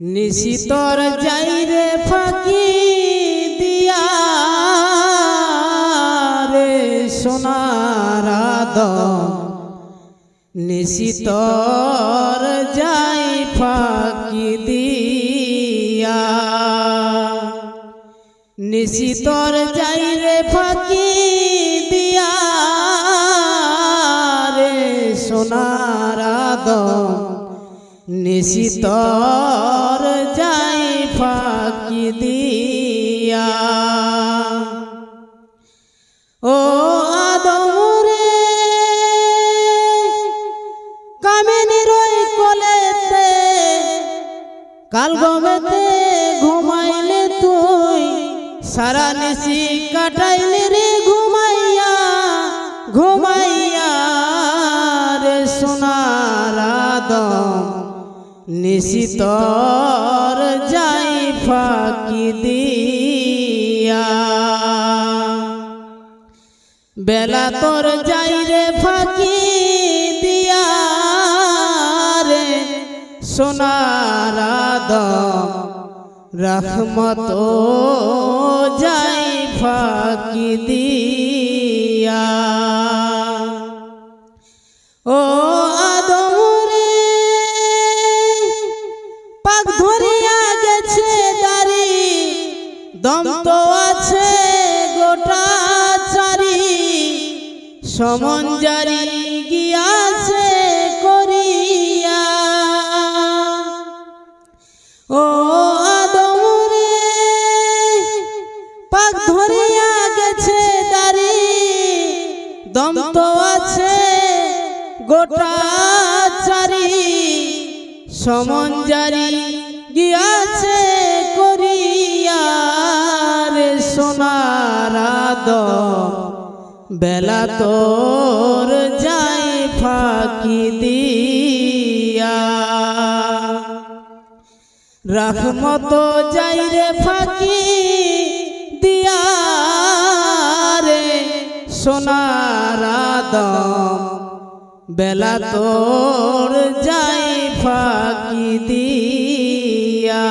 নিশিতর যাই রে ফাঁকি দিয়া রে সোনার আদম নিশিতর যাই ফাঁকি দিয়া নিশিতর যাই রে ফাঁকি দিয়া রে সোনার আদম নিশিতর যাই ফাঁকি দিয়া ও আদম রে কামিনীর ওই কোলেতে কাল গমেতে ঘুমাইলে তুই সারা নিশি কাটাইলে রে ঘুমাইয়া ঘুমাইয়া রে সোনার আদম নিশিতর যাই ফাঁকি দিয়া বেলা তোর যাই রে ফাঁকি দিয়া রে সোনার আদম রহমত যাই ফাঁকি দিয়া ও আদম রে পাক ধরিয়া গেছে দাড়ি দম তো আছে গোটা চারি সমন জারি গিয়াছে করিয়া ও আদম রে পাক ধরিয়া গেছে দাড়ি দম তো আছে গোটা চারি সমন জারি গিয়াছে করিয়া রে সোনার আদম বেলা তোর যাই ফাঁকি দিয়া রহমত যাই রে ফাঁকি দিয়া রে সোনার আদম বেলা তোর যাই ফাঁকি দিয়া।